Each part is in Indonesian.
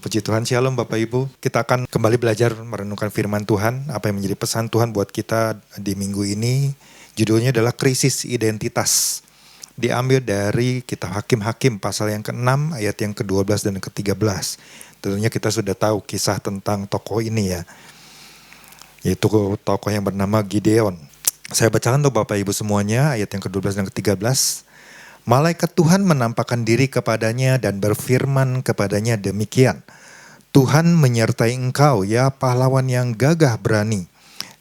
Puji Tuhan, Shalom Bapak Ibu. Kita akan kembali belajar merenungkan firman Tuhan, apa yang menjadi pesan Tuhan buat kita di minggu ini. Judulnya adalah krisis identitas. Diambil dari kitab Hakim-Hakim pasal yang ke-6 ayat yang ke-12 dan ke-13. Tentunya kita sudah tahu kisah tentang tokoh ini ya. Yaitu tokoh yang bernama Gideon. Saya bacakan untuk Bapak Ibu semuanya ayat yang ke-12 dan ke-13. Malaikat Tuhan menampakkan diri kepadanya dan berfirman kepadanya demikian. Tuhan menyertai engkau ya pahlawan yang gagah berani.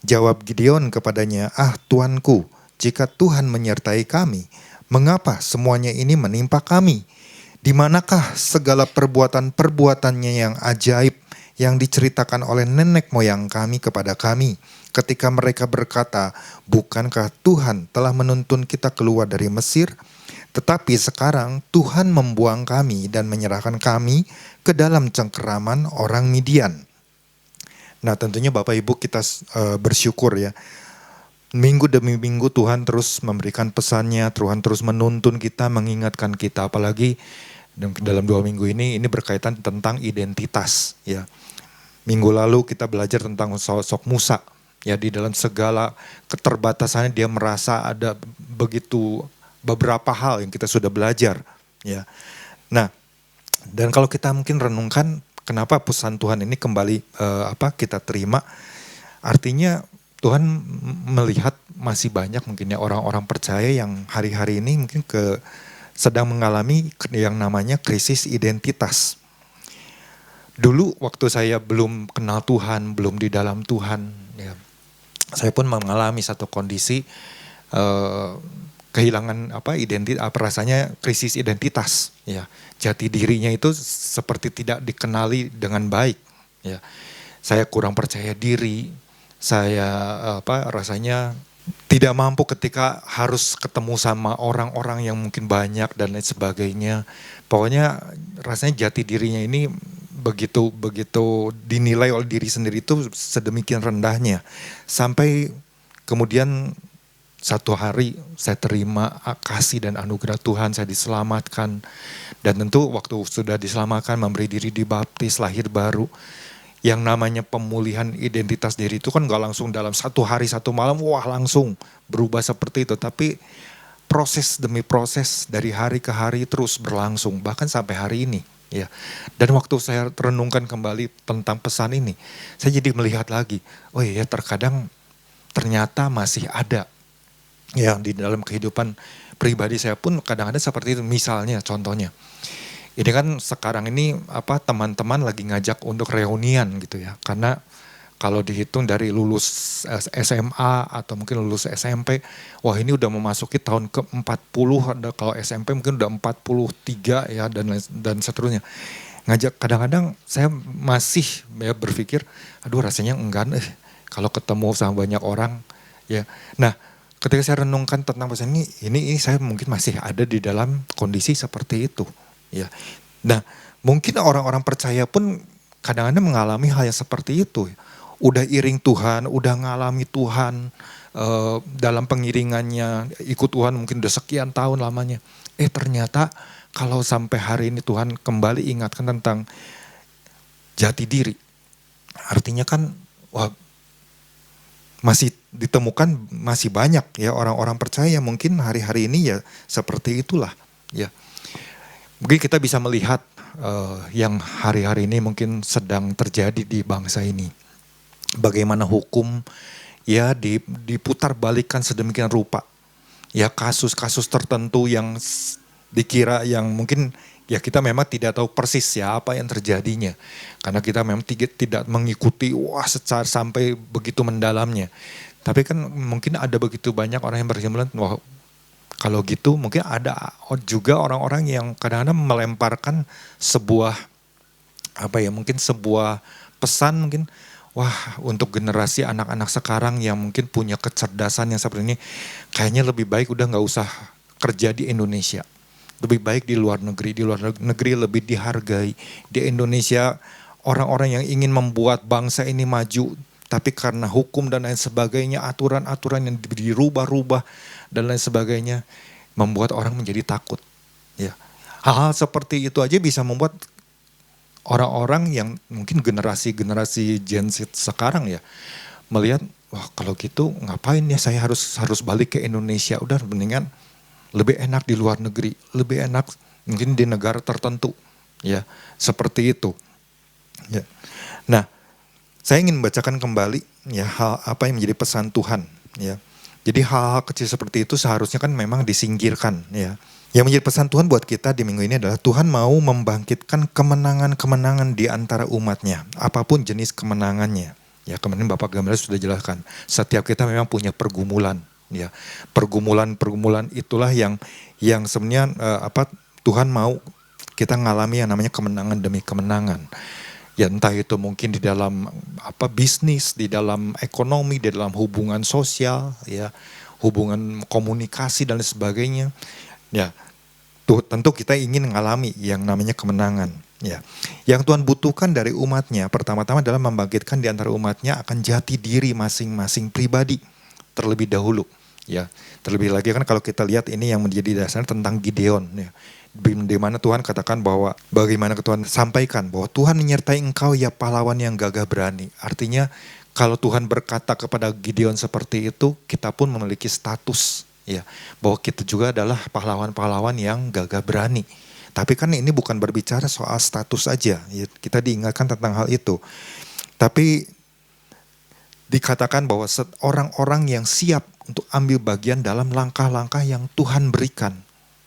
Jawab Gideon kepadanya, Tuanku, jika Tuhan menyertai kami, mengapa semuanya ini menimpa kami? Di manakah segala perbuatan-perbuatannya yang ajaib yang diceritakan oleh nenek moyang kami kepada kami? Ketika mereka berkata, bukankah Tuhan telah menuntun kita keluar dari Mesir? Tetapi sekarang Tuhan membuang kami dan menyerahkan kami ke dalam cengkeraman orang Midian. Nah tentunya Bapak Ibu kita bersyukur ya. Minggu demi minggu Tuhan terus memberikan pesannya, Tuhan terus menuntun kita, mengingatkan kita. Apalagi dalam 2 minggu ini berkaitan tentang identitas ya. Minggu lalu kita belajar tentang sosok Musa. Ya di dalam segala keterbatasannya dia merasa ada beberapa hal yang kita sudah belajar ya. Nah, dan kalau kita mungkin renungkan kenapa pesan Tuhan ini kembali kita terima, artinya Tuhan melihat masih banyak mungkin ya orang-orang percaya yang hari-hari ini mungkin sedang mengalami yang namanya krisis identitas. Dulu waktu saya belum kenal Tuhan, belum di dalam Tuhan ya, saya pun mengalami satu kondisi kehilangan rasanya krisis identitas ya. Jati dirinya itu seperti tidak dikenali dengan baik ya. Saya kurang percaya diri, saya rasanya tidak mampu ketika harus ketemu sama orang-orang yang mungkin banyak dan lain sebagainya. Pokoknya rasanya jati dirinya ini begitu dinilai oleh diri sendiri itu sedemikian rendahnya. Sampai kemudian satu hari saya terima kasih dan anugerah Tuhan, saya diselamatkan. Dan tentu waktu sudah diselamatkan, memberi diri dibaptis, lahir baru. Yang namanya pemulihan identitas diri itu kan gak langsung dalam 1 hari 1 malam, wah langsung berubah seperti itu. Tapi proses demi proses dari hari ke hari terus berlangsung, bahkan sampai hari ini. Ya. Dan waktu saya renungkan kembali tentang pesan ini, saya jadi melihat lagi, oh iya terkadang ternyata masih ada. Ya di dalam kehidupan pribadi saya pun kadang-kadang seperti itu. Misalnya contohnya, ini kan sekarang ini teman-teman lagi ngajak untuk reunian gitu ya. Karena kalau dihitung dari lulus SMA atau mungkin lulus SMP, wah ini udah memasuki tahun ke-40, kalau SMP mungkin udah 43 ya dan seterusnya. Ngajak kadang-kadang saya masih ya berpikir, aduh rasanya enggan kalau ketemu sama banyak orang ya. Nah, ketika saya renungkan tentang pesan ini saya mungkin masih ada di dalam kondisi seperti itu ya. Nah mungkin orang-orang percaya pun kadang-kadang mengalami hal yang seperti itu. Udah iring Tuhan, udah ngalami Tuhan dalam pengiringannya, ikut Tuhan mungkin udah sekian tahun lamanya. Ternyata kalau sampai hari ini Tuhan kembali ingatkan tentang jati diri. Artinya kan masih ditemukan masih banyak ya orang-orang percaya mungkin hari-hari ini ya seperti itulah ya. Mungkin kita bisa melihat yang hari-hari ini mungkin sedang terjadi di bangsa ini. Bagaimana hukum ya diputar balikan sedemikian rupa. Ya kasus-kasus tertentu yang dikira yang mungkin ya kita memang tidak tahu persis siapa yang terjadinya. Karena kita memang tidak mengikuti secara sampai begitu mendalamnya. Tapi kan mungkin ada begitu banyak orang yang berkesimpulan, wah kalau gitu mungkin ada juga orang-orang yang kadang-kadang melemparkan sebuah mungkin sebuah pesan mungkin, wah untuk generasi anak-anak sekarang yang mungkin punya kecerdasan yang seperti ini, kayaknya lebih baik udah gak usah kerja di Indonesia. Lebih baik di luar negeri lebih dihargai. Di Indonesia orang-orang yang ingin membuat bangsa ini maju, tapi karena hukum dan lain sebagainya, aturan-aturan yang dirubah-rubah dan lain sebagainya, membuat orang menjadi takut. Ya. Hal-hal seperti itu aja bisa membuat Orang-orang yang mungkin generasi Gen Z sekarang ya melihat, wah kalau gitu ngapain ya saya harus balik ke Indonesia, udah mendingan lebih enak di luar negeri, lebih enak mungkin di negara tertentu, ya seperti itu. Ya. Nah, saya ingin membacakan kembali ya hal apa yang menjadi pesan Tuhan, ya. Jadi hal-hal kecil seperti itu seharusnya kan memang disingkirkan, ya. Yang menjadi pesan Tuhan buat kita di minggu ini adalah Tuhan mau membangkitkan kemenangan-kemenangan di antara umatnya, apapun jenis kemenangannya. Ya kemarin Bapak Gembala sudah jelaskan, setiap kita memang punya pergumulan, ya pergumulan itulah yang sebenarnya Tuhan mau kita ngalami yang namanya kemenangan demi kemenangan. Ya entah itu mungkin di dalam bisnis, di dalam ekonomi, di dalam hubungan sosial, ya hubungan komunikasi dan sebagainya. Ya, tentu kita ingin mengalami yang namanya kemenangan. Ya, yang Tuhan butuhkan dari umatnya pertama-tama adalah membangkitkan di antara umatnya akan jati diri masing-masing pribadi terlebih dahulu. Ya, terlebih lagi kan kalau kita lihat ini yang menjadi dasarnya tentang Gideon. Ya, di mana Tuhan katakan bahwa bagaimana Tuhan sampaikan bahwa Tuhan menyertai engkau ya pahlawan yang gagah berani. Artinya kalau Tuhan berkata kepada Gideon seperti itu, kita pun memiliki status. Ya, bahwa kita juga adalah pahlawan-pahlawan yang gagah berani. Tapi kan ini bukan berbicara soal status saja, ya, kita diingatkan tentang hal itu. Tapi dikatakan bahwa orang-orang yang siap untuk ambil bagian dalam langkah-langkah yang Tuhan berikan.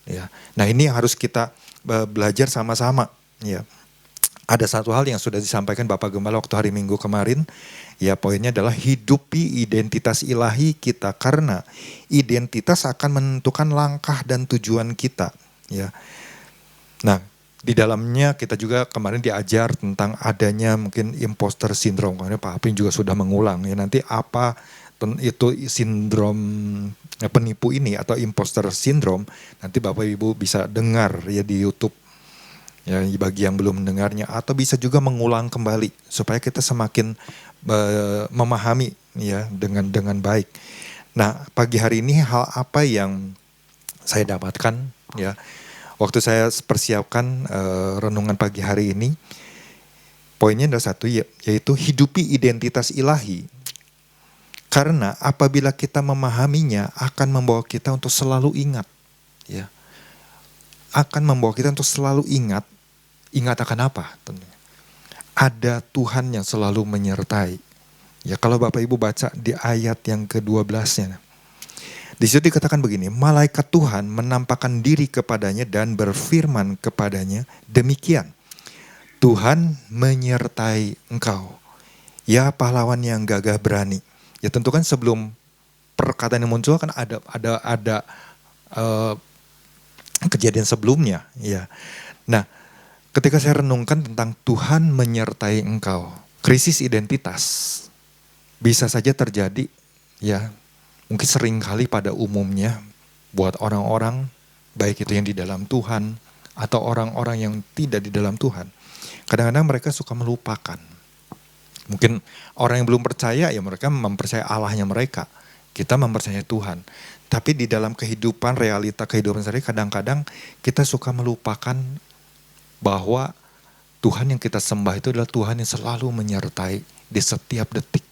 Ya, nah ini yang harus kita belajar sama-sama. Ya, ada satu hal yang sudah disampaikan Bapak Gembala waktu hari Minggu kemarin. Ya poinnya adalah hidupi identitas ilahi kita karena identitas akan menentukan langkah dan tujuan kita. Ya, nah di dalamnya kita juga kemarin diajar tentang adanya mungkin imposter syndrome. Karena Pak Apin juga sudah mengulang ya nanti apa itu sindrom penipu ini atau imposter syndrome nanti Bapak Ibu bisa dengar ya di YouTube. Ya, bagi yang belum mendengarnya atau bisa juga mengulang kembali supaya kita semakin memahami ya dengan baik. Nah, pagi hari ini hal apa yang saya dapatkan ya waktu saya persiapkan renungan pagi hari ini, poinnya ada satu yaitu hidupi identitas ilahi. Karena apabila kita memahaminya akan membawa kita untuk selalu ingat ya. Akan membawa kita untuk selalu ingat akan apa? Tentunya. Ada Tuhan yang selalu menyertai. Ya kalau Bapak Ibu baca di ayat yang ke-12-nya. Di situ dikatakan begini, malaikat Tuhan menampakkan diri kepadanya dan berfirman kepadanya, demikian, Tuhan menyertai engkau. Ya pahlawan yang gagah berani. Ya tentu kan sebelum perkataan yang muncul kan ada kejadian sebelumnya. Ya. Nah, ketika saya renungkan tentang Tuhan menyertai engkau, krisis identitas bisa saja terjadi, ya mungkin sering kali pada umumnya buat orang-orang, baik itu yang di dalam Tuhan atau orang-orang yang tidak di dalam Tuhan. Kadang-kadang mereka suka melupakan. Mungkin orang yang belum percaya, ya mereka mempercayai Allahnya mereka. Kita mempercayai Tuhan. Tapi di dalam kehidupan, realita kehidupan sehari kadang-kadang kita suka melupakan bahwa Tuhan yang kita sembah itu adalah Tuhan yang selalu menyertai di setiap detik,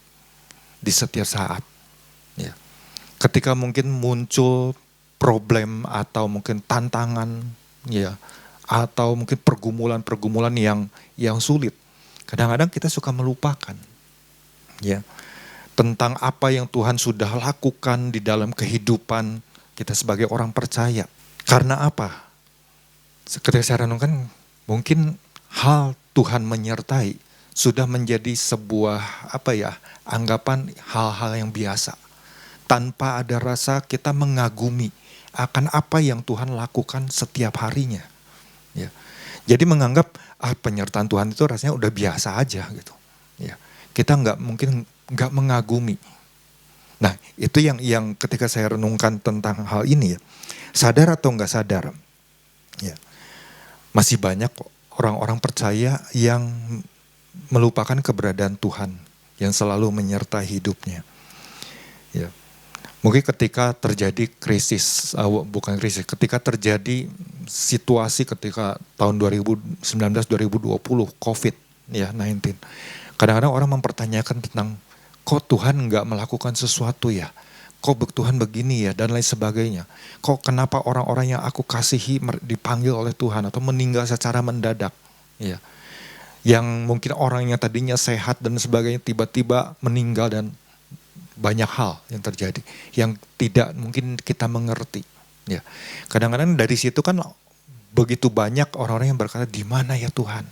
di setiap saat. Ya. Ketika mungkin muncul problem atau mungkin tantangan, ya, atau mungkin pergumulan-pergumulan yang sulit, kadang-kadang kita suka melupakan, ya, tentang apa yang Tuhan sudah lakukan di dalam kehidupan kita sebagai orang percaya. Karena apa? Ketika saya renungkan, mungkin hal Tuhan menyertai sudah menjadi sebuah anggapan hal-hal yang biasa. Tanpa ada rasa kita mengagumi akan apa yang Tuhan lakukan setiap harinya. Ya. Jadi menganggap penyertaan Tuhan itu rasanya udah biasa aja gitu. Ya. Kita nggak mengagumi. Nah itu yang ketika saya renungkan tentang hal ini ya, sadar atau nggak sadar, ya masih banyak orang-orang percaya yang melupakan keberadaan Tuhan yang selalu menyertai hidupnya. Ya. Mungkin ketika terjadi krisis, bukan krisis, ketika terjadi situasi ketika tahun 2019-2020 COVID ya 19. Kadang-kadang orang mempertanyakan tentang kok Tuhan nggak melakukan sesuatu ya, kok Tuhan begini ya dan lain sebagainya. Kok kenapa orang-orang yang aku kasihi dipanggil oleh Tuhan atau meninggal secara mendadak ya. Yang mungkin orang yang tadinya sehat dan sebagainya tiba-tiba meninggal dan banyak hal yang terjadi yang tidak mungkin kita mengerti ya. Kadang-kadang dari situ kan begitu banyak orang-orang yang berkata, di mana ya Tuhan?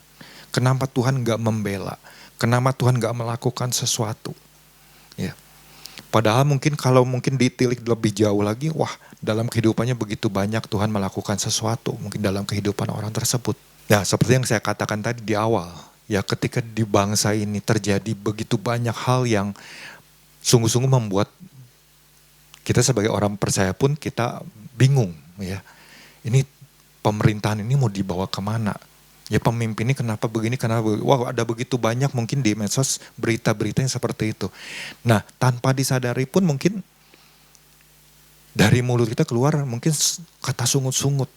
Kenapa Tuhan nggak membela? Kenapa Tuhan nggak melakukan sesuatu? Ya. Padahal mungkin kalau mungkin ditilik lebih jauh lagi, wah dalam kehidupannya begitu banyak Tuhan melakukan sesuatu mungkin dalam kehidupan orang tersebut. Ya seperti yang saya katakan tadi di awal, ya ketika di bangsa ini terjadi begitu banyak hal yang sungguh-sungguh membuat kita sebagai orang percaya pun kita bingung ya. Ini pemerintahan ini mau dibawa kemana? Ya pemimpin ini kenapa begini, kenapa begini. Wah ada begitu banyak mungkin di medsos berita-berita yang seperti itu. Nah tanpa disadari pun mungkin dari mulut kita keluar mungkin kata sungut-sungut.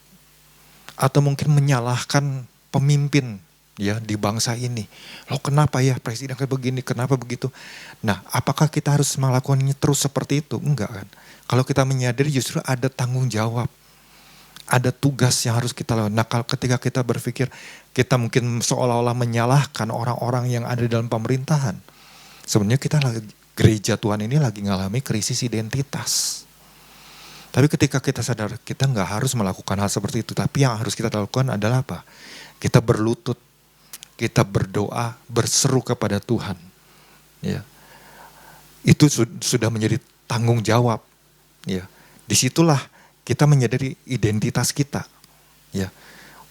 Atau mungkin menyalahkan pemimpin ya di bangsa ini. Loh kenapa ya presiden kayak begini, kenapa begitu? Nah apakah kita harus melakukannya terus seperti itu? Enggak kan. Kalau kita menyadari justru ada tanggung jawab. Ada tugas yang harus kita lakukan. Nah ketika kita berpikir kita mungkin seolah-olah menyalahkan orang-orang yang ada dalam pemerintahan. Sebenarnya kita gereja Tuhan ini lagi ngalami krisis identitas. Tapi ketika kita sadar kita nggak harus melakukan hal seperti itu. Tapi yang harus kita lakukan adalah apa? Kita berlutut. Kita berdoa, berseru kepada Tuhan. Ya. Itu sudah menjadi tanggung jawab. Ya. Disitulah kita menyadari identitas kita. Ya.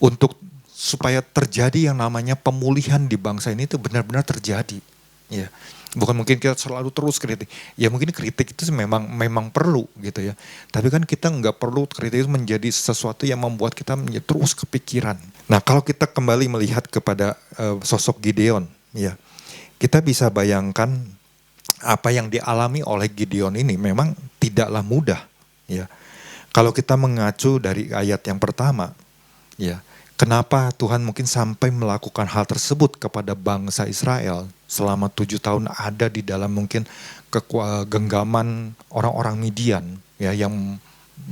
Untuk supaya terjadi yang namanya pemulihan di bangsa ini itu benar-benar terjadi. Ya. Bukan mungkin kita selalu terus kritik. Ya mungkin kritik itu memang perlu gitu ya. Tapi kan kita nggak perlu kritik itu menjadi sesuatu yang membuat kita terus kepikiran. Nah kalau kita kembali melihat kepada sosok Gideon, ya kita bisa bayangkan apa yang dialami oleh Gideon ini memang tidaklah mudah. Ya kalau kita mengacu dari ayat yang pertama, ya kenapa Tuhan mungkin sampai melakukan hal tersebut kepada bangsa Israel selama 7 tahun ada di dalam mungkin genggaman orang-orang Midian ya yang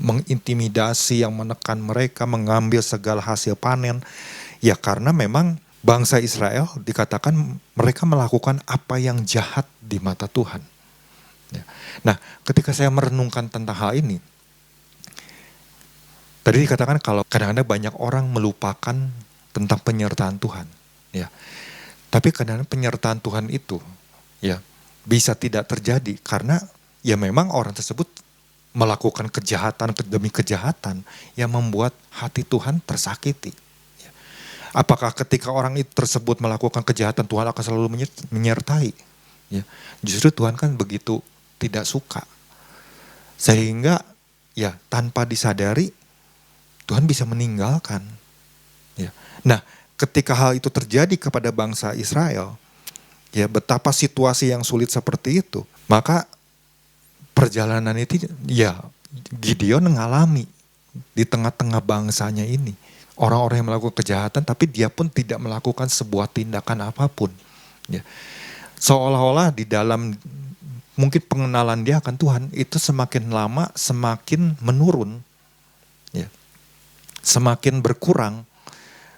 mengintimidasi, yang menekan mereka, mengambil segala hasil panen. Ya karena memang bangsa Israel dikatakan mereka melakukan apa yang jahat di mata Tuhan. Ya. Nah ketika saya merenungkan tentang hal ini, tadi dikatakan kalau kadang-kadang banyak orang melupakan tentang penyertaan Tuhan. Ya. Tapi kadang-kadang penyertaan Tuhan itu ya bisa tidak terjadi karena ya memang orang tersebut melakukan kejahatan demi kejahatan yang membuat hati Tuhan tersakiti. Ya. Apakah ketika orang itu tersebut melakukan kejahatan Tuhan akan selalu menyertai? Ya. Justru Tuhan kan begitu tidak suka. Sehingga ya tanpa disadari Tuhan bisa meninggalkan. Ya. Nah, ketika hal itu terjadi kepada bangsa Israel, ya betapa situasi yang sulit seperti itu, maka perjalanan itu ya Gideon mengalami di tengah-tengah bangsanya ini. Orang-orang yang melakukan kejahatan tapi dia pun tidak melakukan sebuah tindakan apapun. Ya. Seolah-olah di dalam mungkin pengenalan dia akan Tuhan itu semakin lama semakin menurun. Ya. Semakin berkurang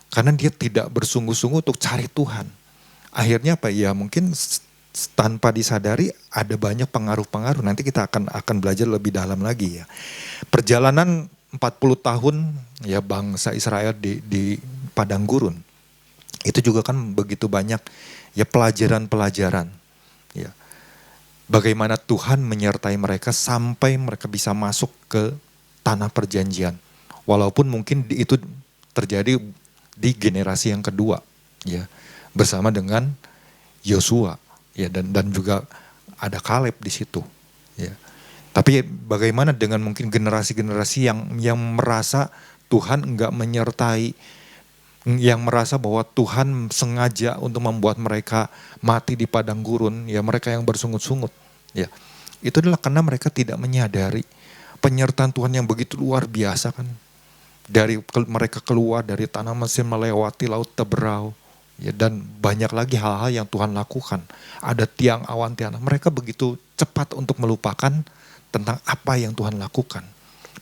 karena dia tidak bersungguh-sungguh untuk cari Tuhan. Akhirnya apa ya mungkin tanpa disadari ada banyak pengaruh-pengaruh. Nanti kita akan belajar lebih dalam lagi ya. Perjalanan 40 tahun ya bangsa Israel di padang gurun. Itu juga kan begitu banyak ya pelajaran-pelajaran. Ya. Bagaimana Tuhan menyertai mereka sampai mereka bisa masuk ke tanah perjanjian. Walaupun mungkin itu terjadi di generasi yang kedua ya bersama dengan Yosua ya dan juga ada Kaleb di situ ya. Tapi bagaimana dengan mungkin generasi-generasi yang merasa Tuhan enggak menyertai, yang merasa bahwa Tuhan sengaja untuk membuat mereka mati di padang gurun, ya mereka yang bersungut-sungut ya. Itu adalah karena mereka tidak menyadari penyertaan Tuhan yang begitu luar biasa kan. Mereka keluar dari tanah Mesir melewati laut Teberau. Ya, dan banyak lagi hal-hal yang Tuhan lakukan. Ada tiang awan tiang. Mereka begitu cepat untuk melupakan tentang apa yang Tuhan lakukan.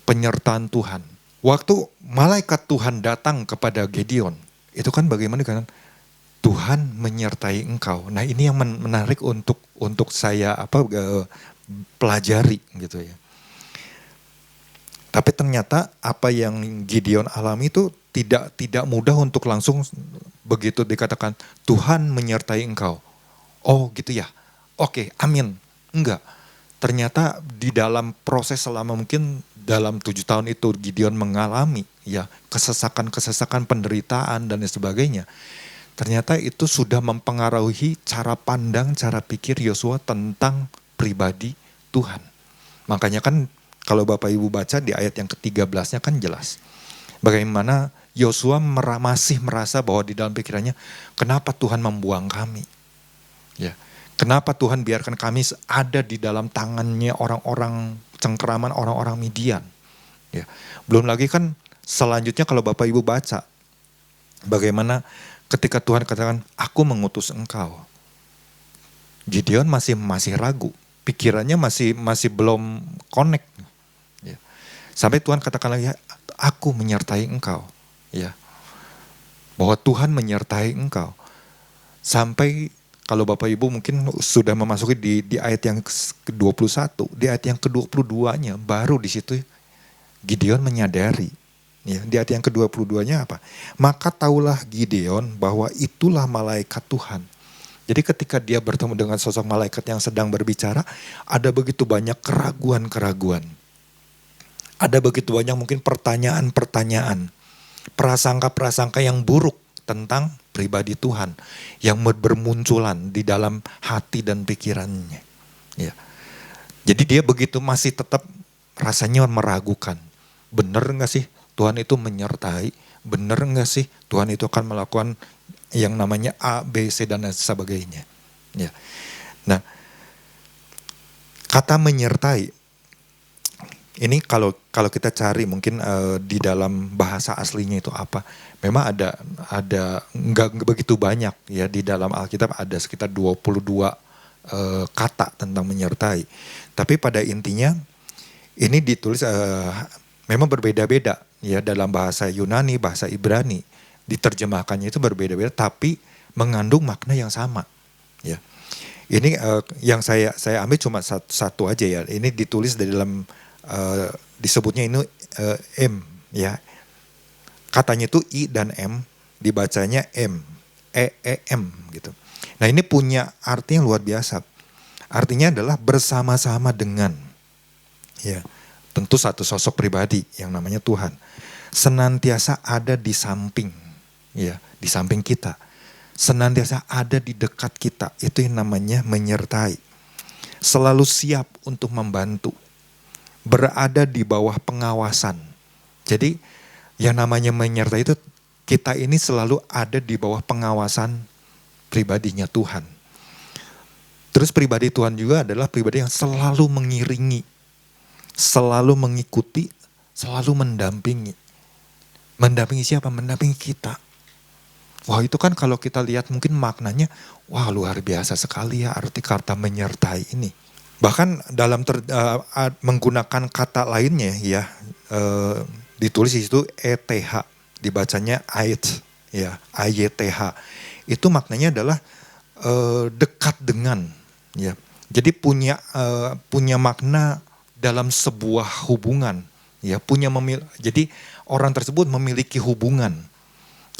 Penyertaan Tuhan. Waktu malaikat Tuhan datang kepada Gideon, itu kan bagaimana kan? Tuhan menyertai engkau. Nah, ini yang menarik untuk saya pelajari gitu ya. Tapi ternyata apa yang Gideon alami itu tidak mudah untuk langsung begitu dikatakan Tuhan menyertai engkau. Oh gitu ya. Oke, amin. Enggak. Ternyata di dalam proses selama mungkin dalam 7 tahun itu Gideon mengalami ya kesesakan penderitaan dan sebagainya. Ternyata itu sudah mempengaruhi cara pandang, cara pikir Yosua tentang pribadi Tuhan. Makanya kan kalau Bapak Ibu baca di ayat yang ke-13-nya kan jelas. Bagaimana Yosua masih merasa bahwa di dalam pikirannya, kenapa Tuhan membuang kami? Ya, kenapa Tuhan biarkan kami ada di dalam tangannya orang-orang cengkeraman, orang-orang Midian? Ya, belum lagi kan selanjutnya kalau Bapak Ibu baca, bagaimana ketika Tuhan katakan, aku mengutus engkau. Gideon masih ragu, pikirannya masih belum connect. Ya. Sampai Tuhan katakan lagi, aku menyertai engkau. Ya. Bahwa Tuhan menyertai engkau. Sampai kalau Bapak Ibu mungkin sudah memasuki di ayat yang ke-21, di ayat yang ke-22-nya baru di situ Gideon menyadari. Ya, di ayat yang ke-22-nya apa? Maka taulah Gideon bahwa itulah malaikat Tuhan. Jadi ketika dia bertemu dengan sosok malaikat yang sedang berbicara, ada begitu banyak keraguan-keraguan. Ada begitu banyak mungkin pertanyaan-pertanyaan. Prasangka-prasangka yang buruk tentang pribadi Tuhan. Yang bermunculan di dalam hati dan pikirannya. Ya. Jadi dia begitu masih tetap rasanya meragukan. Benar gak sih Tuhan itu menyertai? Benar gak sih Tuhan itu akan melakukan yang namanya A, B, C dan sebagainya. Ya. Nah, kata menyertai ini kalau kita cari mungkin di dalam bahasa aslinya itu apa? Memang ada nggak begitu banyak ya di dalam Alkitab ada sekitar 22 kata tentang menyertai. Tapi pada intinya ini ditulis memang berbeda-beda ya dalam bahasa Yunani, bahasa Ibrani. Diterjemahkannya itu berbeda-beda tapi mengandung makna yang sama ya. Ini yang saya ambil cuma satu aja ya. Ini ditulis dari dalam disebutnya ini M ya. Katanya itu I dan M dibacanya M gitu. Nah, ini punya arti yang luar biasa. Artinya adalah bersama-sama dengan ya. Tentu satu sosok pribadi yang namanya Tuhan. Senantiasa ada di samping ya, di samping kita. Senantiasa ada di dekat kita. Itu yang namanya menyertai. Selalu siap untuk membantu. Berada di bawah pengawasan. Jadi yang namanya menyertai itu kita ini selalu ada di bawah pengawasan pribadinya Tuhan. Terus pribadi Tuhan juga adalah pribadi yang selalu mengiringi. Selalu mengikuti, selalu mendampingi. Mendampingi siapa? Mendampingi kita. Wah, itu kan kalau kita lihat mungkin maknanya, wah luar biasa sekali ya arti kata menyertai ini. Bahkan dalam menggunakan kata lainnya ya, ditulis di situ ETH, dibacanya AYT, ya, AYTH. Itu maknanya adalah dekat dengan, ya. Jadi punya makna dalam sebuah hubungan, ya, jadi orang tersebut memiliki hubungan.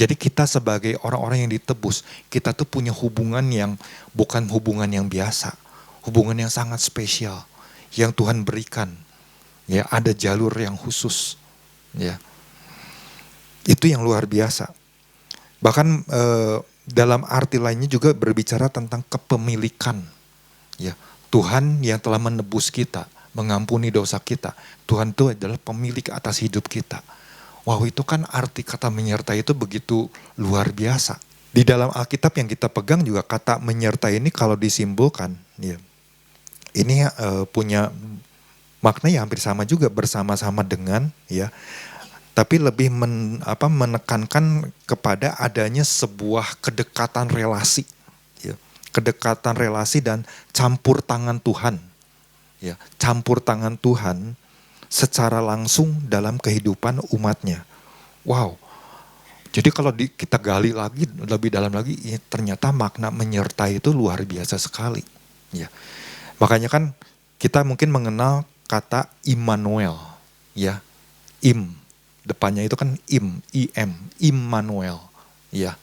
Jadi kita sebagai orang-orang yang ditebus, kita tuh punya hubungan yang bukan hubungan yang biasa. Hubungan yang sangat spesial. Yang Tuhan berikan. Ya, ada jalur yang khusus. Ya. Itu yang luar biasa. Bahkan dalam arti lainnya juga berbicara tentang kepemilikan. Ya, Tuhan yang telah menebus kita, mengampuni dosa kita. Tuhan itu adalah pemilik atas hidup kita. Wow, itu kan arti kata menyertai itu begitu luar biasa. Di dalam Alkitab yang kita pegang juga kata menyertai ini kalau disimbolkan, ya, Ini punya makna yang hampir sama juga, bersama-sama dengan, ya, tapi lebih menekankan kepada adanya sebuah kedekatan relasi, ya, kedekatan relasi dan campur tangan Tuhan, ya, campur tangan Tuhan secara langsung dalam kehidupan umatnya. Wow, jadi kalau kita gali lagi lebih dalam lagi, ya, ternyata makna menyertai itu luar biasa sekali, ya. Makanya kan kita mungkin mengenal kata Immanuel, ya, depannya itu kan Immanuel, ya.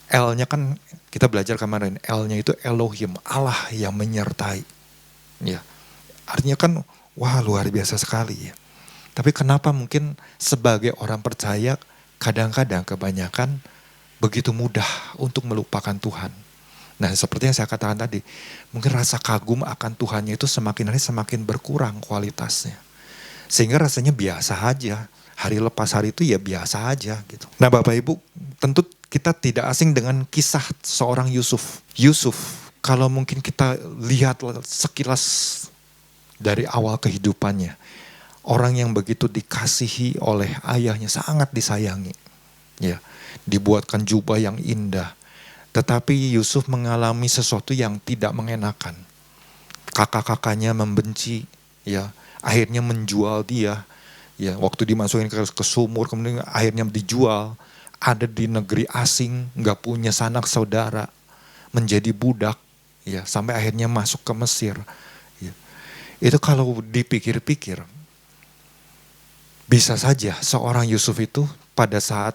L-nya kan kita belajar kemarin, L-nya itu Elohim, Allah yang menyertai, ya. Artinya kan wah luar biasa sekali, ya. Tapi kenapa mungkin sebagai orang percaya kadang-kadang kebanyakan begitu mudah untuk melupakan Tuhan. Nah, seperti yang saya katakan tadi, mungkin rasa kagum akan Tuhannya itu semakin hari semakin berkurang kualitasnya. Sehingga rasanya biasa aja. Hari lepas hari itu ya biasa aja gitu. Nah, Bapak Ibu, tentu kita tidak asing dengan kisah seorang Yusuf. Yusuf, kalau mungkin kita lihat sekilas dari awal kehidupannya, orang yang begitu dikasihi oleh ayahnya, sangat disayangi. Ya, dibuatkan jubah yang indah. Tetapi Yusuf mengalami sesuatu yang tidak mengenakan. Kakak-kakaknya membenci, ya, akhirnya menjual dia, ya, waktu dimasukin ke sumur, kemudian akhirnya dijual, ada di negeri asing, nggak punya sanak saudara, menjadi budak, ya, sampai akhirnya masuk ke Mesir. Ya. Itu kalau dipikir-pikir, bisa saja seorang Yusuf itu pada saat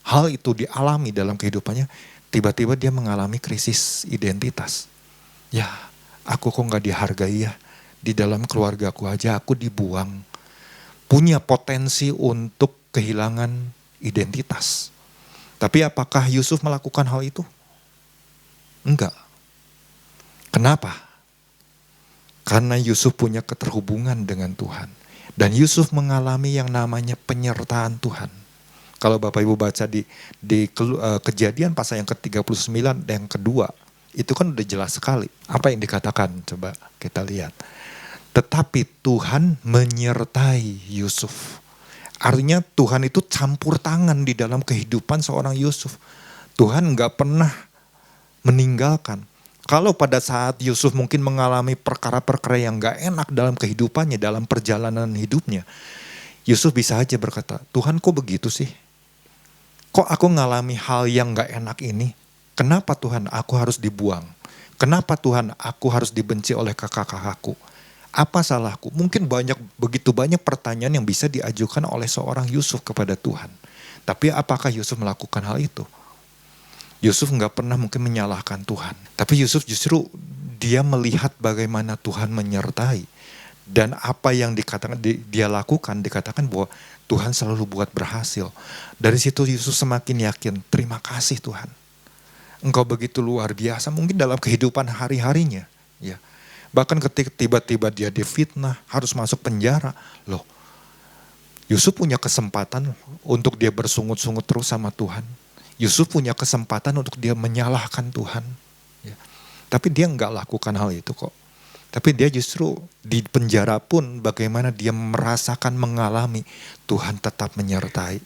hal itu dialami dalam kehidupannya, tiba-tiba dia mengalami krisis identitas. Ya, aku kok gak dihargai ya. Di dalam keluargaku aja aku dibuang. Punya potensi untuk kehilangan identitas. Tapi apakah Yusuf melakukan hal itu? Enggak. Kenapa? Karena Yusuf punya keterhubungan dengan Tuhan. Dan Yusuf mengalami yang namanya penyertaan Tuhan. Kalau Bapak Ibu baca di Kejadian pasal yang ke-39 dan yang kedua, itu kan udah jelas sekali. Apa yang dikatakan? Coba kita lihat. Tetapi Tuhan menyertai Yusuf. Artinya Tuhan itu campur tangan di dalam kehidupan seorang Yusuf. Tuhan gak pernah meninggalkan. Kalau pada saat Yusuf mungkin mengalami perkara-perkara yang gak enak dalam kehidupannya, dalam perjalanan hidupnya, Yusuf bisa aja berkata, Tuhan kok begitu sih? Kok aku ngalami hal yang gak enak ini? Kenapa Tuhan aku harus dibuang? Kenapa Tuhan aku harus dibenci oleh kakak-kakakku? Apa salahku? Mungkin begitu banyak pertanyaan yang bisa diajukan oleh seorang Yusuf kepada Tuhan. Tapi apakah Yusuf melakukan hal itu? Yusuf gak pernah mungkin menyalahkan Tuhan. Tapi Yusuf justru dia melihat bagaimana Tuhan menyertai. Dan apa yang dia lakukan, dikatakan bahwa Tuhan selalu buat berhasil. Dari situ Yusuf semakin yakin, terima kasih Tuhan. Engkau begitu luar biasa mungkin dalam kehidupan hari-harinya. Ya. Bahkan ketika tiba-tiba dia difitnah, harus masuk penjara. Loh, Yusuf punya kesempatan untuk dia bersungut-sungut terus sama Tuhan. Yusuf punya kesempatan untuk dia menyalahkan Tuhan. Ya. Tapi dia enggak lakukan hal itu kok. Tapi dia justru di penjara pun bagaimana dia merasakan, mengalami Tuhan tetap menyertai.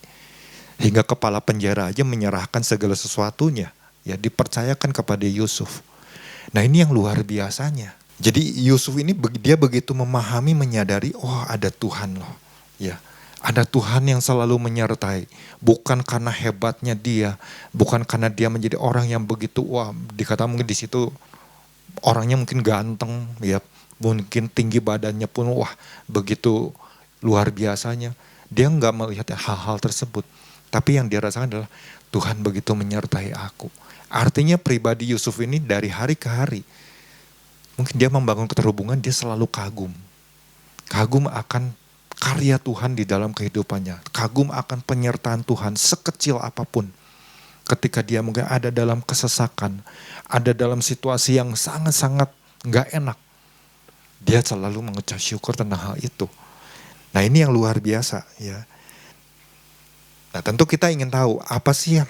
Hingga kepala penjara aja menyerahkan segala sesuatunya. Ya, dipercayakan kepada Yusuf. Nah, ini yang luar biasanya. Jadi Yusuf ini dia begitu memahami, menyadari, oh ada Tuhan loh. Ya, ada Tuhan yang selalu menyertai. Bukan karena hebatnya dia, bukan karena dia menjadi orang yang begitu, wah dikata mungkin di situ orangnya mungkin ganteng, ya mungkin tinggi badannya pun wah begitu luar biasanya. Dia nggak melihat hal-hal tersebut. Tapi yang dia rasakan adalah Tuhan begitu menyertai aku. Artinya pribadi Yusuf ini dari hari ke hari, mungkin dia membangun keterhubungan, dia selalu kagum. Kagum akan karya Tuhan di dalam kehidupannya. Kagum akan penyertaan Tuhan sekecil apapun. Ketika dia mungkin ada dalam kesesakan, ada dalam situasi yang sangat-sangat gak enak, dia selalu mengucap syukur tentang hal itu. Nah, ini yang luar biasa ya. Nah, tentu kita ingin tahu apa sih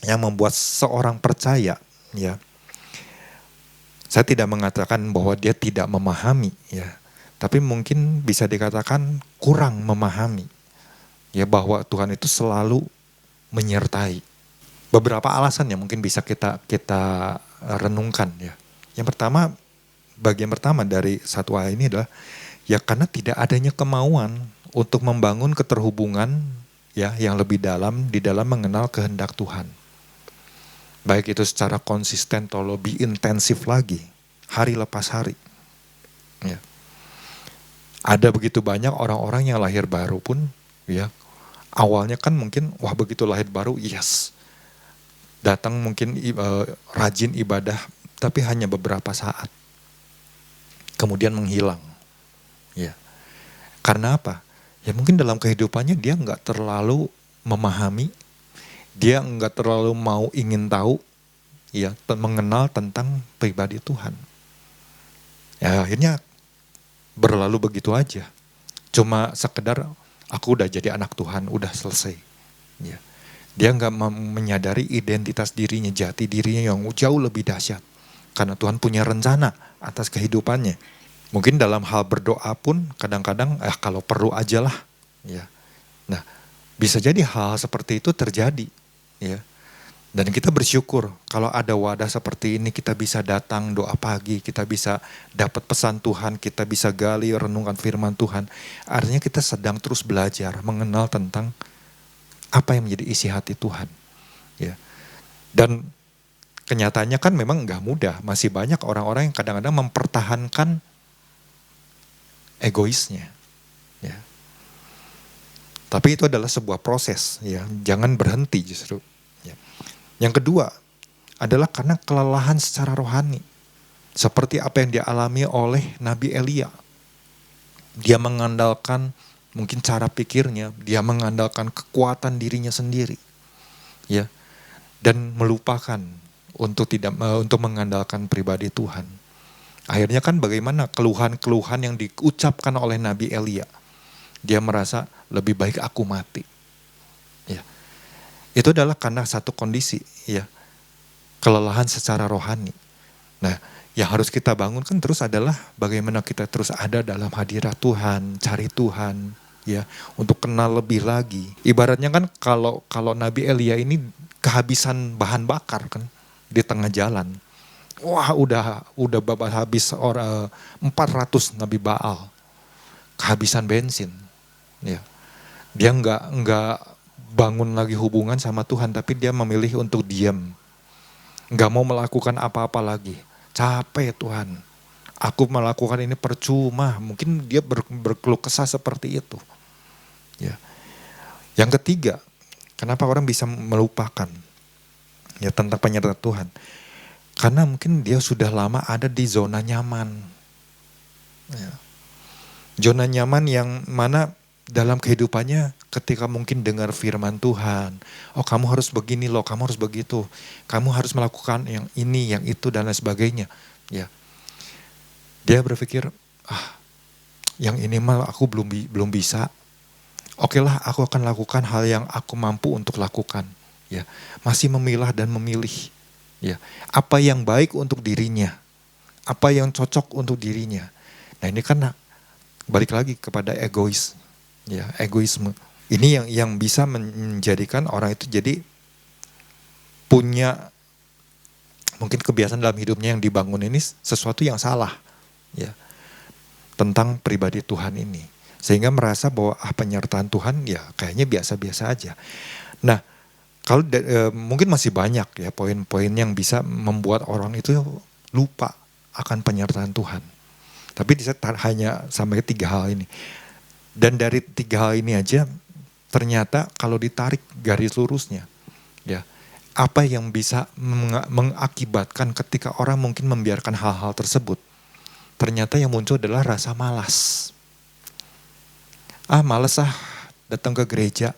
yang membuat seorang percaya ya. Saya tidak mengatakan bahwa dia tidak memahami ya, tapi mungkin bisa dikatakan kurang memahami ya, bahwa Tuhan itu selalu menyertai. Beberapa alasan yang mungkin bisa kita renungkan ya. Yang pertama, bagian pertama dari satu ayat ini adalah ya karena tidak adanya kemauan untuk membangun keterhubungan ya yang lebih dalam di dalam mengenal kehendak Tuhan. Baik itu secara konsisten atau lebih intensif lagi, hari lepas hari. Ya. Ada begitu banyak orang-orang yang lahir baru pun, ya awalnya kan mungkin wah begitu lahir baru, yes, datang mungkin rajin ibadah, tapi hanya beberapa saat, kemudian menghilang. Ya. Karena apa? Ya mungkin dalam kehidupannya dia nggak terlalu memahami. Dia enggak terlalu mau ingin tahu, ya, mengenal tentang pribadi Tuhan. Ya akhirnya berlalu begitu aja. Cuma sekedar aku udah jadi anak Tuhan, udah selesai. Ya. Dia enggak menyadari identitas dirinya, jati dirinya yang jauh lebih dahsyat. Karena Tuhan punya rencana atas kehidupannya. Mungkin dalam hal berdoa pun kadang-kadang kalau perlu aja lah. Ya. Nah, bisa jadi hal seperti itu terjadi. Ya, dan kita bersyukur kalau ada wadah seperti ini, kita bisa datang doa pagi, kita bisa dapat pesan Tuhan, kita bisa gali renungkan firman Tuhan. Artinya kita sedang terus belajar mengenal tentang apa yang menjadi isi hati Tuhan. Ya, dan kenyataannya kan memang nggak mudah. Masih banyak orang-orang yang kadang-kadang mempertahankan egoisnya. Ya. Tapi itu adalah sebuah proses, ya. Jangan berhenti justru. Ya. Yang kedua adalah karena kelelahan secara rohani. Seperti apa yang dialami oleh Nabi Elia. Dia mengandalkan mungkin cara pikirnya, dia mengandalkan kekuatan dirinya sendiri. Ya. Dan melupakan untuk mengandalkan pribadi Tuhan. Akhirnya kan bagaimana keluhan-keluhan yang diucapkan oleh Nabi Elia. Dia merasa lebih baik aku mati. Ya. Itu adalah karena satu kondisi, ya, kelelahan secara rohani. Nah, yang harus kita bangun kan terus adalah bagaimana kita terus ada dalam hadirat Tuhan, cari Tuhan, ya, untuk kenal lebih lagi. Ibaratnya kan kalau Nabi Elia ini kehabisan bahan bakar kan di tengah jalan. Wah, udah habis 400 Nabi Baal. Kehabisan bensin. Ya. Dia enggak bangun lagi hubungan sama Tuhan, tapi dia memilih untuk diam. Enggak mau melakukan apa-apa lagi. Capek Tuhan. Aku melakukan ini percuma. Mungkin dia berkeluh kesah seperti itu. Ya. Yang ketiga, kenapa orang bisa melupakan ya tentang penyertaan Tuhan? Karena mungkin dia sudah lama ada di zona nyaman. Ya. Zona nyaman yang mana dalam kehidupannya ketika mungkin dengar firman Tuhan, oh kamu harus begini loh, kamu harus begitu, kamu harus melakukan yang ini, yang itu dan lain sebagainya. Ya, dia berpikir, yang ini mah aku belum bisa. Oke lah, aku akan lakukan hal yang aku mampu untuk lakukan. Ya, masih memilah dan memilih. Ya, apa yang baik untuk dirinya, apa yang cocok untuk dirinya. Nah ini kan balik lagi kepada egois. Ya, egoisme. Ini yang bisa menjadikan orang itu jadi punya mungkin kebiasaan dalam hidupnya yang dibangun ini sesuatu yang salah, ya, tentang pribadi Tuhan ini, sehingga merasa bahwa penyertaan Tuhan ya kayaknya biasa-biasa aja. Nah, kalau mungkin masih banyak ya poin-poin yang bisa membuat orang itu lupa akan penyertaan Tuhan. Tapi saya hanya sampai 3 hal ini. Dan dari 3 hal ini aja ternyata kalau ditarik garis lurusnya, ya, apa yang bisa mengakibatkan ketika orang mungkin membiarkan hal-hal tersebut. Ternyata yang muncul adalah rasa malas. Malas datang ke gereja.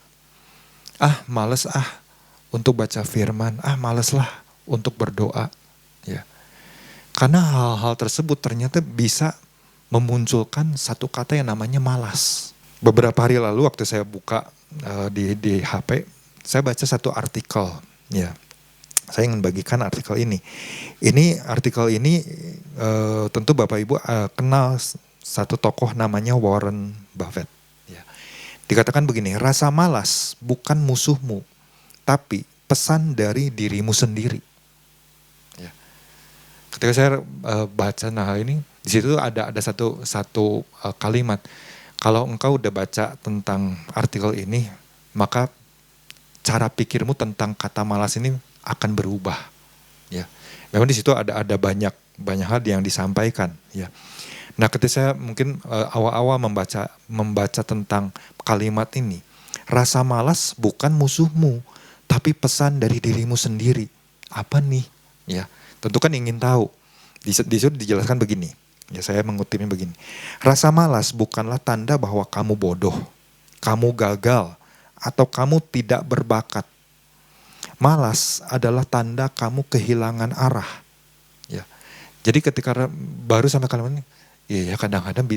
Malas untuk baca firman. Malas lah untuk berdoa. Ya. Karena hal-hal tersebut ternyata bisa memunculkan satu kata yang namanya malas. Beberapa hari lalu waktu saya buka di HP, saya baca satu artikel, ya, Saya ingin bagikan artikel ini. Ini artikel ini tentu Bapak Ibu kenal satu tokoh namanya Warren Buffett. Ya. Dikatakan begini, rasa malas bukan musuhmu, tapi pesan dari dirimu sendiri. Ya. Ketika saya baca hal ini, di situ ada satu kalimat. Kalau engkau udah baca tentang artikel ini, maka cara pikirmu tentang kata malas ini akan berubah. Ya, memang di situ ada banyak hal yang disampaikan. Ya, nah ketika saya mungkin awal-awal membaca tentang kalimat ini, rasa malas bukan musuhmu, tapi pesan dari dirimu sendiri. Apa nih? Ya, tentu kan ingin tahu. Di situ dijelaskan begini. Ya, saya mengutipnya begini. Rasa malas bukanlah tanda bahwa kamu bodoh, kamu gagal, atau kamu tidak berbakat. Malas adalah tanda kamu kehilangan arah. Ya. Jadi ketika baru sampai kalimat ini, ya kadang-kadang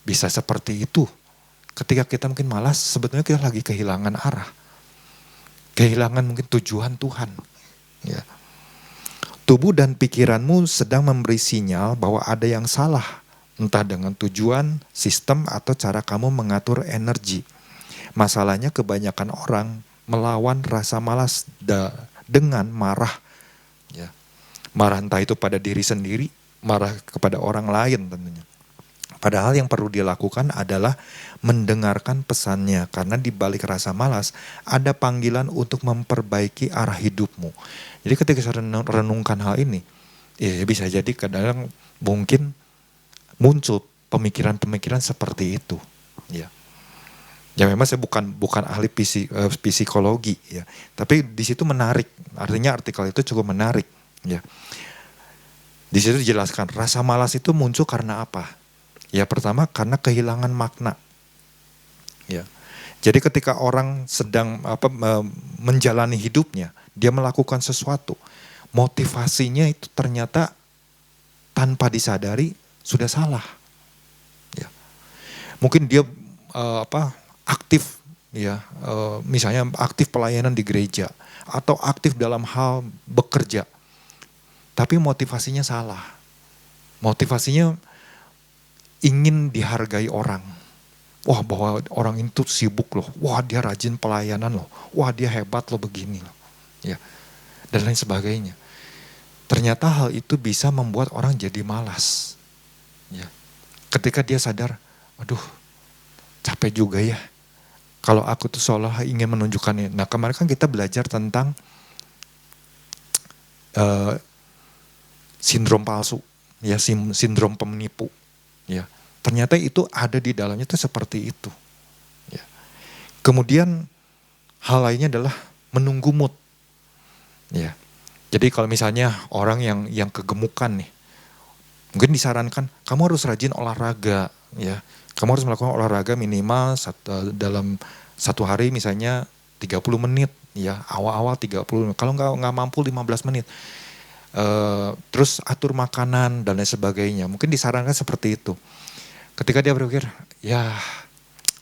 bisa seperti itu. Ketika kita mungkin malas, sebetulnya kita lagi kehilangan arah. Kehilangan mungkin tujuan Tuhan. Ya. Tubuh dan pikiranmu sedang memberi sinyal bahwa ada yang salah. Entah dengan tujuan, sistem, atau cara kamu mengatur energi. Masalahnya kebanyakan orang melawan rasa malas dengan marah. Ya. Marah entah itu pada diri sendiri, marah kepada orang lain tentunya. Padahal yang perlu dilakukan adalah mendengarkan pesannya. Karena di balik rasa malas ada panggilan untuk memperbaiki arah hidupmu. Jadi ketika saya renungkan hal ini, ya bisa jadi kadang mungkin muncul pemikiran-pemikiran seperti itu. Ya. Ya memang saya bukan ahli psikologi ya, tapi di situ menarik. Artinya artikel itu cukup menarik ya. Di situ dijelaskan rasa malas itu muncul karena apa? Ya pertama karena kehilangan makna. Ya. Jadi ketika orang sedang menjalani hidupnya, dia melakukan sesuatu, motivasinya itu ternyata tanpa disadari sudah salah. Ya. Mungkin dia aktif ya, misalnya aktif pelayanan di gereja atau aktif dalam hal bekerja, tapi motivasinya salah. Motivasinya ingin dihargai orang. Wah, bahwa orang itu sibuk loh, wah dia rajin pelayanan loh, wah dia hebat loh begini loh, ya, dan lain sebagainya. Ternyata hal itu bisa membuat orang jadi malas. Ya. Ketika dia sadar, aduh capek juga ya. Kalau aku tuh seolah ingin menunjukkannya. Nah kemarin kan kita belajar tentang sindrom palsu, ya sindrom penipu. Ya, ternyata itu ada di dalamnya tuh seperti itu. Ya. Kemudian hal lainnya adalah menunggu mood. Ya, jadi kalau misalnya orang yang kegemukan nih, mungkin disarankan kamu harus rajin olahraga, ya. Kamu harus melakukan olahraga minimal dalam satu hari misalnya 30 menit ya, awal-awal 30 menit. Kalau nggak mampu 15 menit. Terus atur makanan dan lain sebagainya. Mungkin disarankan seperti itu. Ketika dia berpikir, ya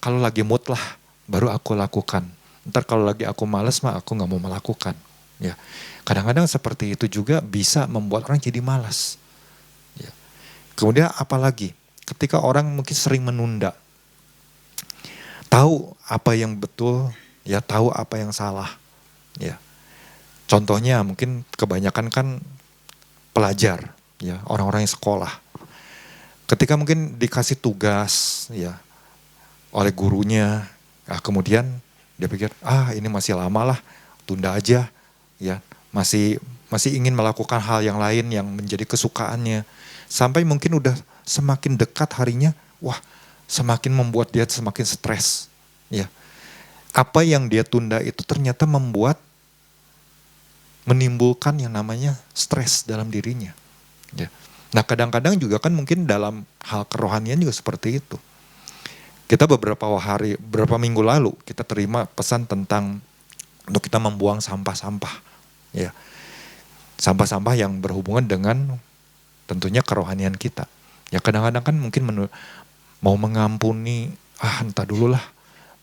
kalau lagi mood lah baru aku lakukan. Ntar kalau lagi aku malas mah aku nggak mau melakukan. Ya, kadang-kadang seperti itu juga bisa membuat orang jadi malas. Ya. Kemudian apalagi? Ketika orang mungkin sering menunda, tahu apa yang betul, ya tahu apa yang salah. Ya, contohnya mungkin kebanyakan kan pelajar, ya orang-orang yang sekolah. Ketika mungkin dikasih tugas, ya oleh gurunya, kemudian dia pikir, ini masih lama lah, tunda aja, ya masih ingin melakukan hal yang lain yang menjadi kesukaannya. Sampai mungkin udah semakin dekat harinya, wah semakin membuat dia semakin stres. Ya, apa yang dia tunda itu ternyata menimbulkan yang namanya stres dalam dirinya. Ya. Nah kadang-kadang juga kan mungkin dalam hal kerohanian juga seperti itu. Kita beberapa minggu lalu kita terima pesan tentang untuk kita membuang sampah-sampah. Ya, sampah-sampah yang berhubungan dengan tentunya kerohanian kita. Ya kadang-kadang kan mungkin mau mengampuni, entah dulu lah,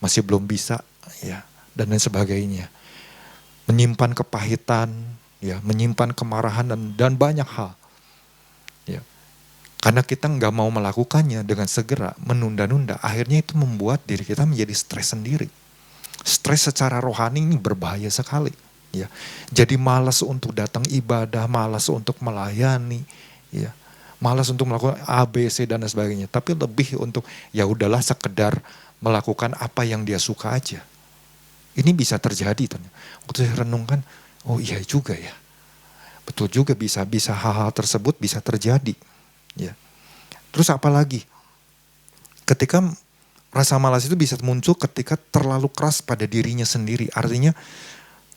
masih belum bisa, ya dan lain sebagainya. Menyimpan kepahitan, ya, menyimpan kemarahan dan banyak hal. Ya. Karena kita nggak mau melakukannya dengan segera, menunda-nunda, akhirnya itu membuat diri kita menjadi stres sendiri. Stres secara rohani ini berbahaya sekali. Ya, jadi malas untuk datang ibadah, malas untuk melayani, ya, malas untuk melakukan A, B, C dan sebagainya. Tapi lebih untuk ya udahlah sekedar melakukan apa yang dia suka aja. Ini bisa terjadi. Waktu saya renungkan, oh iya juga ya. Betul juga bisa hal-hal tersebut bisa terjadi. Ya. Terus apa lagi? Ketika rasa malas itu bisa muncul ketika terlalu keras pada dirinya sendiri. Artinya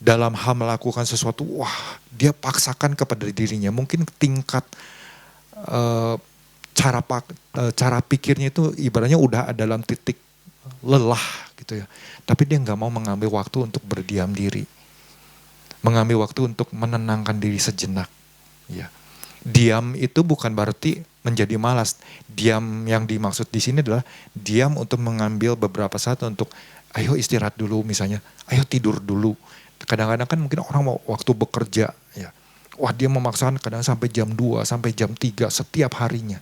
dalam hal melakukan sesuatu, wah dia paksakan kepada dirinya. Mungkin tingkat cara pikirnya itu ibaratnya udah dalam titik lelah gitu ya. Tapi dia nggak mau mengambil waktu untuk berdiam diri. Mengambil waktu untuk menenangkan diri sejenak. Ya. Diam itu bukan berarti menjadi malas. Diam yang dimaksud di sini adalah diam untuk mengambil beberapa saat untuk ayo istirahat dulu misalnya, ayo tidur dulu. Kadang-kadang kan mungkin orang mau waktu bekerja ya. Wah dia memaksakan kadang sampai jam 2, sampai jam 3 setiap harinya.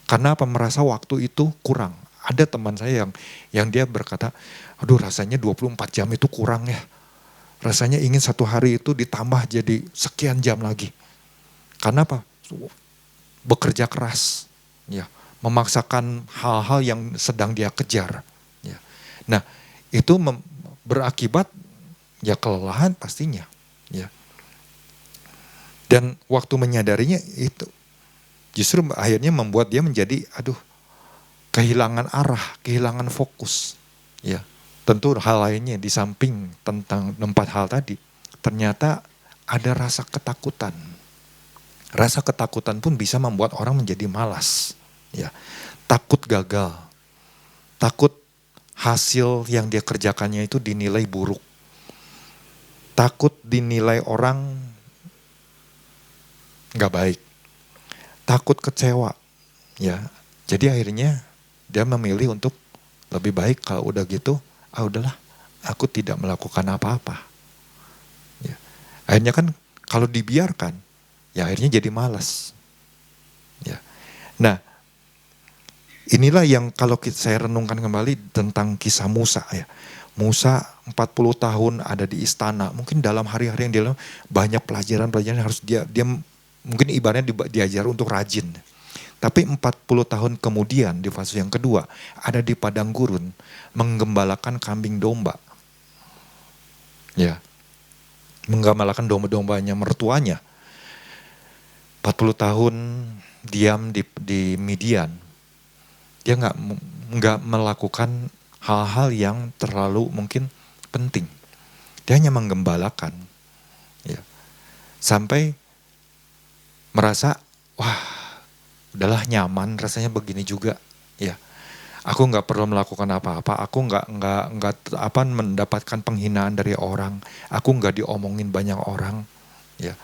Karena apa? Merasa waktu itu kurang. Ada teman saya yang dia berkata, aduh rasanya 24 jam itu kurang ya. Rasanya ingin satu hari itu ditambah jadi sekian jam lagi. Karena apa? Bekerja keras, ya, memaksakan hal-hal yang sedang dia kejar. Ya. Nah, itu berakibat ya kelelahan pastinya. Ya. Dan waktu menyadarinya itu justru akhirnya membuat dia menjadi, kehilangan arah, kehilangan fokus. Ya. Tentu hal lainnya di samping tentang 4 hal tadi, ternyata ada rasa ketakutan. Rasa ketakutan pun bisa membuat orang menjadi malas. Ya. Takut gagal. Takut hasil yang dia kerjakannya itu dinilai buruk. Takut dinilai orang gak baik. Takut kecewa. Ya. Jadi akhirnya dia memilih untuk lebih baik kalau udah gitu, udahlah aku tidak melakukan apa-apa. Ya. Akhirnya kan kalau dibiarkan, ya akhirnya jadi malas. Ya. Nah, inilah yang kalau saya renungkan kembali tentang kisah Musa ya. Musa 40 tahun ada di istana. Mungkin dalam hari-hari yang dia lalu banyak pelajaran-pelajaran yang harus dia mungkin ibaratnya diajar untuk rajin. Tapi 40 tahun kemudian di fase yang kedua ada di padang gurun menggembalakan kambing domba. Ya. Menggembalakan domba-dombanya mertuanya. 40 tahun diam di Midian. Dia nggak melakukan hal-hal yang terlalu mungkin penting. Dia hanya menggembalakan. Ya. Sampai merasa, wah, udahlah nyaman rasanya begini juga. Ya. Aku nggak perlu melakukan apa-apa. Aku nggak mendapatkan penghinaan dari orang. Aku nggak diomongin banyak orang. Ya.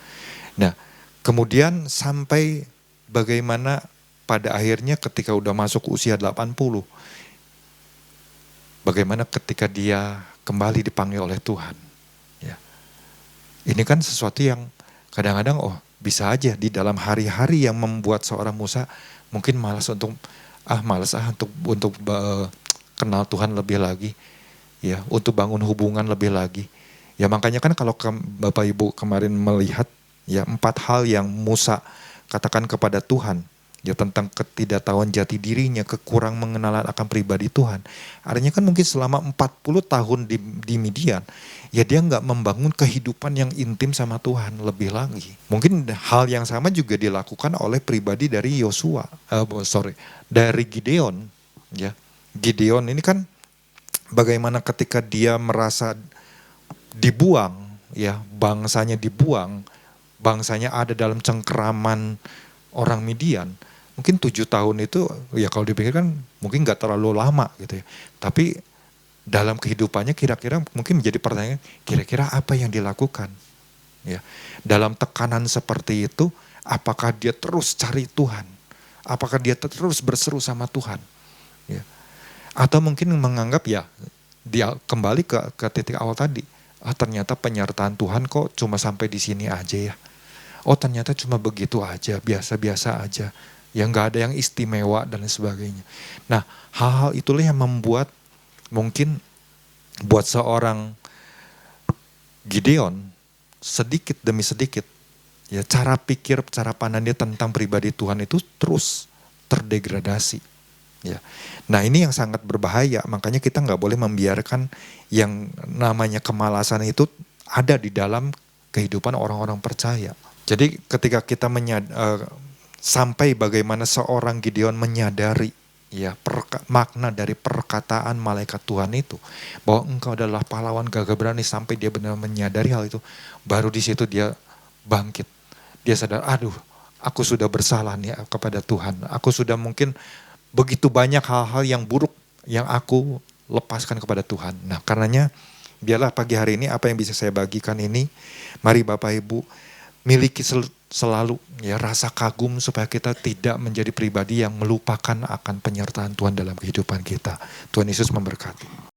Nah, kemudian sampai bagaimana pada akhirnya ketika udah masuk usia 80, bagaimana ketika dia kembali dipanggil oleh Tuhan. Ya. Ini kan sesuatu yang kadang-kadang bisa aja di dalam hari-hari yang membuat seorang Musa mungkin malas untuk kenal Tuhan lebih lagi, ya, untuk bangun hubungan lebih lagi. Ya makanya kan kalau Bapak Ibu kemarin melihat ya 4 hal yang Musa katakan kepada Tuhan, ya tentang ketidaktahuan jati dirinya, kekurang mengenalan akan pribadi Tuhan. Artinya kan mungkin selama 40 tahun di Midian, ya dia nggak membangun kehidupan yang intim sama Tuhan lebih lagi. Mungkin hal yang sama juga dilakukan oleh pribadi dari dari Gideon. Ya, Gideon ini kan bagaimana ketika dia merasa dibuang, ya bangsanya dibuang, bangsanya ada dalam cengkeraman orang Midian. Mungkin 7 tahun itu ya kalau dipikirkan mungkin gak terlalu lama gitu ya. Tapi dalam kehidupannya kira-kira mungkin menjadi pertanyaan, kira-kira apa yang dilakukan? Ya. Dalam tekanan seperti itu, apakah dia terus cari Tuhan? Apakah dia terus berseru sama Tuhan? Ya. Atau mungkin menganggap ya dia kembali ke titik awal tadi. ternyata penyertaan Tuhan kok cuma sampai di sini aja ya. Oh ternyata cuma begitu aja, biasa-biasa aja. Ya nggak ada yang istimewa dan sebagainya. Nah hal-hal itulah yang membuat mungkin buat seorang Gideon sedikit demi sedikit ya cara pikir, cara pandang dia tentang pribadi Tuhan itu terus terdegradasi. Ya. Nah ini yang sangat berbahaya, makanya kita nggak boleh membiarkan yang namanya kemalasan itu ada di dalam kehidupan orang-orang percaya. Jadi ketika kita sampai bagaimana seorang Gideon menyadari ya makna dari perkataan malaikat Tuhan itu, bahwa engkau adalah pahlawan gagah berani, sampai dia benar menyadari hal itu, baru di situ dia bangkit. Dia sadar, aduh aku sudah bersalah nih kepada Tuhan, aku sudah mungkin begitu banyak hal-hal yang buruk yang aku lepaskan kepada Tuhan. Nah karenanya biarlah pagi hari ini apa yang bisa saya bagikan ini, mari Bapak Ibu miliki selalu ya rasa kagum supaya kita tidak menjadi pribadi yang melupakan akan penyertaan Tuhan dalam kehidupan kita. Tuhan Yesus memberkati.